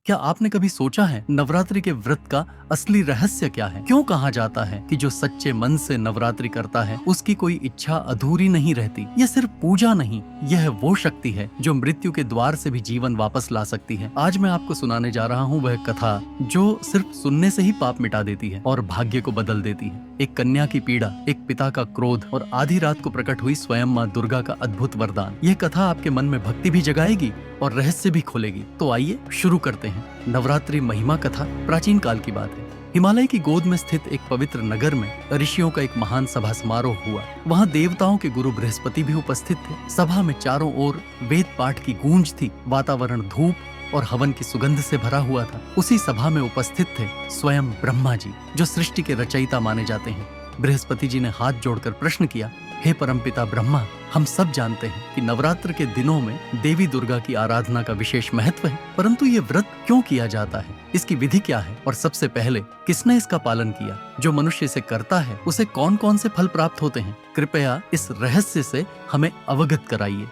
क्या आपने कभी सोचा है नवरात्रि के व्रत का असली रहस्य क्या है? क्यों कहा जाता है कि जो सच्चे मन से नवरात्रि करता है उसकी कोई इच्छा अधूरी नहीं रहती? यह सिर्फ पूजा नहीं, यह वो शक्ति है जो मृत्यु के द्वार से भी जीवन वापस ला सकती है। आज मैं आपको सुनाने जा रहा हूँ वह कथा जो सिर्फ सुनने से ही पाप मिटा देती है और भाग्य को बदल देती है। एक कन्या की पीड़ा, एक पिता का क्रोध और आधी रात को प्रकट हुई स्वयं माँ दुर्गा का अद्भुत वरदान। यह कथा आपके मन में भक्ति भी जगाएगी और रहस्य भी खोलेगी। तो आइए शुरू करते हैं। नवरात्रि महिमा कथा प्राचीन काल की बात है। हिमालय की गोद में स्थित एक पवित्र नगर में ऋषियों का एक महान सभा समारोह हुआ। वहाँ देवताओं के गुरु बृहस्पति भी उपस्थित थे। सभा में चारों ओर वेद पाठ की गूंज थी। वातावरण धूप और हवन की सुगंध से भरा हुआ था। उसी सभा में उपस्थित थे स्वयं ब्रह्मा जी, जो सृष्टि के रचयिता माने जाते हैं। बृहस्पति जी ने हाथ जोड़कर प्रश्न किया, हे परमपिता ब्रह्मा, हम सब जानते हैं कि नवरात्र के दिनों में देवी दुर्गा की आराधना का विशेष महत्व है, परंतु ये व्रत क्यों किया जाता है? इसकी विधि क्या है और सबसे पहले किसने इसका पालन किया? जो मनुष्य इसे करता है उसे कौन कौन से फल प्राप्त होते हैं? कृपया इस रहस्य से हमें अवगत कराइए।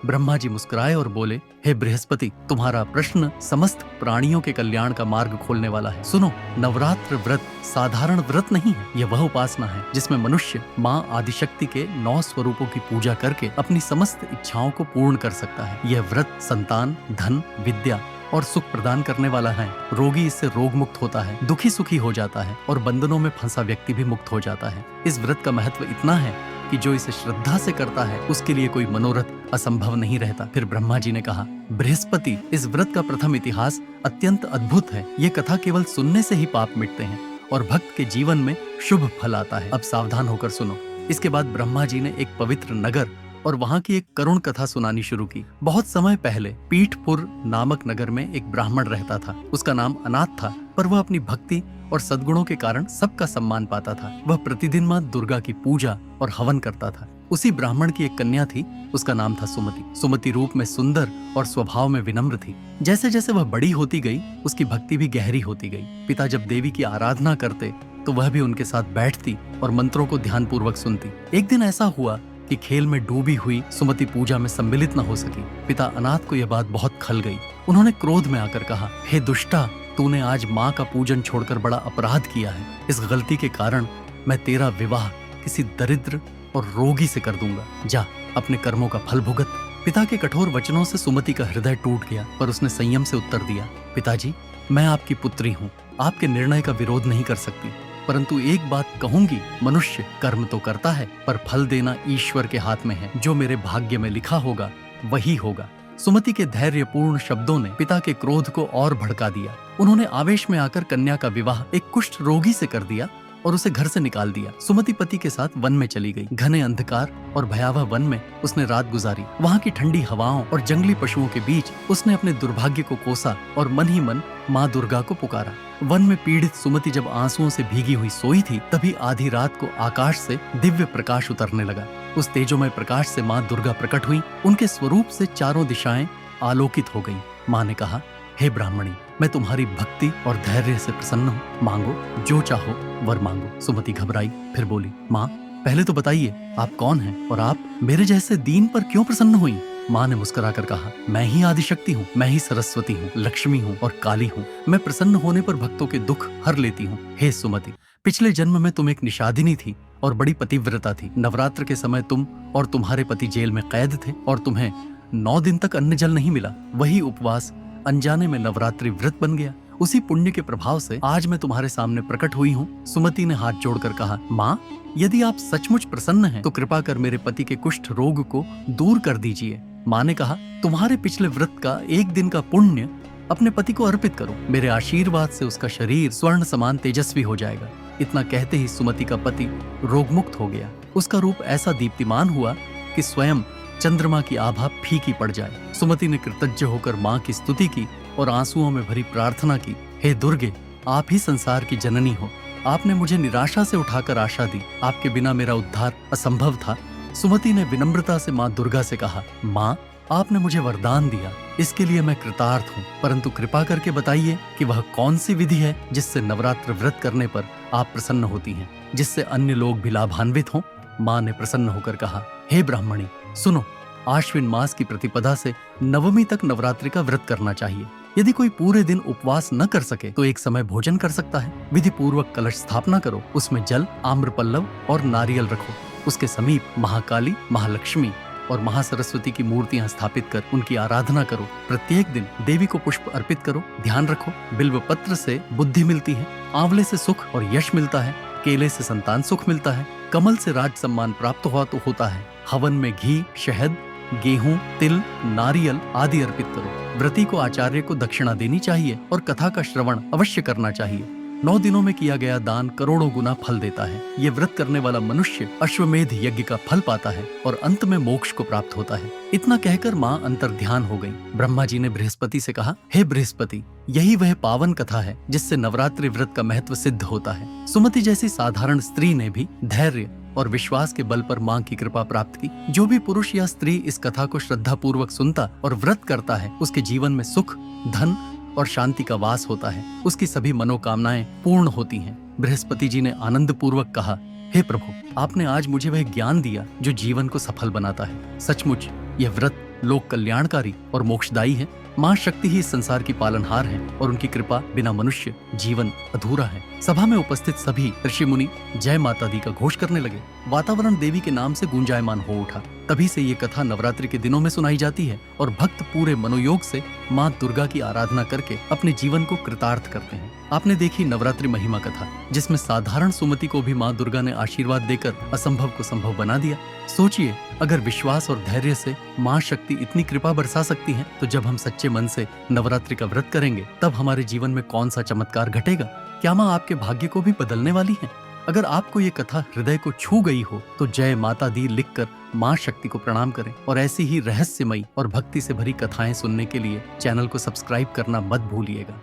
ब्रह्मा जी मुस्कुराए और बोले, हे बृहस्पति, तुम्हारा प्रश्न समस्त प्राणियों के कल्याण का मार्ग खोलने वाला है। सुनो, नवरात्र व्रत साधारण व्रत नहीं है। यह वह उपासना है जिसमें मनुष्य माँ आदिशक्ति के 9 स्वरूपों की पूजा करके अपनी समस्त इच्छाओं को पूर्ण कर सकता है। यह व्रत संतान, धन, विद्या और सुख प्रदान करने वाला है। रोगी इससे रोग मुक्त होता है, दुखी सुखी हो जाता है और बंधनों में फंसा व्यक्ति भी मुक्त हो जाता है। इस व्रत का महत्व इतना है कि जो इसे श्रद्धा से करता है उसके लिए कोई मनोरथ असंभव नहीं रहता। फिर ब्रह्मा जी ने कहा, बृहस्पति, इस व्रत का प्रथम इतिहास अत्यंत अद्भुत है। ये कथा केवल सुनने से ही पाप मिटते हैं और भक्त के जीवन में शुभ फल आता है। अब सावधान होकर सुनो। इसके बाद ब्रह्मा जी ने एक पवित्र नगर और वहाँ की एक करुण कथा सुनानी शुरू की। बहुत समय पहले पीठपुर नामक नगर में एक ब्राह्मण रहता था। उसका नाम अनाथ था, पर वह अपनी भक्ति और सद्गुणों के कारण सबका सम्मान पाता था। वह प्रतिदिन माँ दुर्गा की पूजा और हवन करता था। उसी ब्राह्मण की एक कन्या थी, उसका नाम था सुमति। सुमति रूप में सुंदर और स्वभाव में विनम्र थी। जैसे जैसे वह बड़ी होती गई, उसकी भक्ति भी गहरी होती गई। पिता जब देवी की आराधना करते तो वह भी उनके साथ बैठती और मंत्रों को ध्यानपूर्वक सुनती। एक दिन ऐसा हुआ कि खेल में डूबी हुई सुमति पूजा में सम्मिलित न हो सकी। पिता अनाथ को यह बात बहुत खल गई। उन्होंने क्रोध में आकर कहा, हे दुष्टा, तूने आज माँ का पूजन छोड़कर बड़ा अपराध किया है। इस गलती के कारण मैं तेरा विवाह किसी दरिद्र और रोगी से कर दूंगा। जा, अपने कर्मों का फल भुगत। पिता के कठोर वचनों से सुमति का हृदय टूट गया, पर उसने संयम से उत्तर दिया, पिताजी, मैं आपकी पुत्री हूँ, आपके निर्णय का विरोध नहीं कर सकती, परंतु एक बात कहूंगी, मनुष्य कर्म तो करता है पर फल देना ईश्वर के हाथ में है। जो मेरे भाग्य में लिखा होगा वही होगा। सुमति के धैर्यपूर्ण शब्दों ने पिता के क्रोध को और भड़का दिया। उन्होंने आवेश में आकर कन्या का विवाह एक कुष्ठ रोगी से कर दिया और उसे घर से निकाल दिया। सुमति पति के साथ वन में चली गई। घने अंधकार और भयावह वन में उसने रात गुजारी। वहाँ की ठंडी हवाओं और जंगली पशुओं के बीच उसने अपने दुर्भाग्य को कोसा और मन ही मन माँ दुर्गा को पुकारा। वन में पीड़ित सुमति जब आंसुओं से भीगी हुई सोई थी, तभी आधी रात को आकाश से दिव्य प्रकाश उतरने लगा। उस तेजोमय प्रकाश से माँ दुर्गा प्रकट हुई। उनके स्वरूप से चारों दिशाएं आलोकित हो गईं। माँ ने कहा, हे ब्राह्मणी, मैं तुम्हारी भक्ति और धैर्य से प्रसन्न हूँ। मांगो, जो चाहो वर मांगो। सुमति घबराई, फिर बोली, माँ, पहले तो बताइए आप कौन हैं और आप मेरे जैसे दीन पर क्यों प्रसन्न हुई? माँ ने मुस्कुराकर कहा, मैं ही आदिशक्ति हूँ, मैं ही सरस्वती हूँ, लक्ष्मी हूँ और काली हूँ। मैं प्रसन्न होने पर भक्तों के दुख हर लेती हूँ। हे सुमति, पिछले जन्म में तुम एक निषादिनी थी और बड़ी पतिव्रता थी। नवरात्र के समय तुम और तुम्हारे पति जेल में कैद थे और तुम्हें 9 दिन तक अन्न जल नहीं मिला। वही उपवास अनजाने में नवरात्रि व्रत बन गया। उसी पुण्य के प्रभाव से आज मैं तुम्हारे सामने प्रकट हुई हूँ। सुमति ने हाथ जोड़कर कहा, माँ, यदि आप सचमुच प्रसन्न हैं तो कृपा कर मेरे पति के कुष्ठ रोग को दूर कर दीजिए। माँ ने कहा, तुम्हारे पिछले व्रत का एक दिन का पुण्य अपने पति को अर्पित करो। मेरे आशीर्वाद से उसका शरीर स्वर्ण समान तेजस्वी हो जाएगा। इतना कहते ही सुमति का पति रोगमुक्त हो गया। उसका रूप ऐसा दीप्तिमान हुआ कि स्वयं चंद्रमा की आभा फीकी पड़ जाए। सुमति ने कृतज्ञ होकर माँ की स्तुति की और आंसुओं में भरी प्रार्थना की, हे दुर्गे, आप ही संसार की जननी हो। आपने मुझे निराशा से उठाकर आशा दी। आपके बिना मेरा उद्धार असंभव था। सुमति ने विनम्रता से माँ दुर्गा से कहा, माँ, आपने मुझे वरदान दिया, इसके लिए मैं कृतार्थ हूँ, परंतु कृपा करके बताइए कि वह कौन सी विधि है जिससे नवरात्र व्रत करने पर आप प्रसन्न होती हैं, जिससे अन्य लोग भी लाभान्वित हों। माँ ने प्रसन्न होकर कहा, हे ब्राह्मणी, सुनो, आश्विन मास की प्रतिपदा से नवमी तक नवरात्रि का व्रत करना चाहिए। यदि कोई पूरे दिन उपवास न कर सके तो एक समय भोजन कर सकता है। विधि पूर्वक कलश स्थापना करो, उसमें जल, आम्र पल्लव और नारियल रखो। उसके समीप महाकाली, महालक्ष्मी और महासरस्वती की मूर्तियां स्थापित कर उनकी आराधना करो। प्रत्येक दिन देवी को पुष्प अर्पित करो। ध्यान रखो, बिल्व पत्र से बुद्धि मिलती है, आंवले से सुख और यश मिलता है, केले से संतान सुख मिलता है, कमल से राज सम्मान प्राप्त होता है। हवन में घी, शहद, गेहूं, तिल, नारियल आदि अर्पित करो। व्रती को आचार्य को दक्षिणा देनी चाहिए और कथा का श्रवण अवश्य करना चाहिए। 9 दिनों में किया गया दान करोड़ों गुना फल देता है। ये व्रत करने वाला मनुष्य अश्वमेध यज्ञ का फल पाता है और अंत में मोक्ष को प्राप्त होता है। इतना कहकर माँ अंतर्ध्यान हो गई। ब्रह्मा जी ने बृहस्पति से कहा, हे बृहस्पति, यही वह पावन कथा है जिससे नवरात्रि व्रत का महत्व सिद्ध होता है। सुमति जैसी साधारण स्त्री ने भी धैर्य और विश्वास के बल पर माँ की कृपा प्राप्त की। जो भी पुरुष या स्त्री इस कथा को श्रद्धा पूर्वक सुनता और व्रत करता है, उसके जीवन में सुख, धन और शांति का वास होता है। उसकी सभी मनोकामनाएं पूर्ण होती हैं। बृहस्पति जी ने आनंद पूर्वक कहा, हे प्रभु, आपने आज मुझे वह ज्ञान दिया जो जीवन को सफल बनाता है। सचमुच यह व्रत लोक कल्याणकारी और मोक्षदायी है। माँ शक्ति ही इस संसार की पालनहार है और उनकी कृपा बिना मनुष्य जीवन अधूरा है। सभा में उपस्थित सभी ऋषि मुनि जय माता दी का घोष करने लगे। वातावरण देवी के नाम से गूंजायमान हो उठा। तभी से ये कथा नवरात्रि के दिनों में सुनाई जाती है और भक्त पूरे मनोयोग से माँ दुर्गा की आराधना करके अपने जीवन को कृतार्थ करते हैं। आपने देखी नवरात्रि महिमा कथा, जिसमें साधारण सुमति को भी माँ दुर्गा ने आशीर्वाद देकर असंभव को संभव बना दिया। सोचिए, अगर विश्वास और धैर्य से माँ शक्ति इतनी कृपा बरसा सकती है, तो जब हम सच्चे मन से नवरात्रि का व्रत करेंगे तब हमारे जीवन में कौन सा चमत्कार घटेगा। क्या माँ आपके भाग्य को भी बदलने वाली है? अगर आपको ये कथा हृदय को छू गई हो तो जय माता दी लिखकर माँ शक्ति को प्रणाम करें और ऐसी ही रहस्यमयी और भक्ति से भरी कथाएं सुनने के लिए चैनल को सब्सक्राइब करना मत भूलिएगा।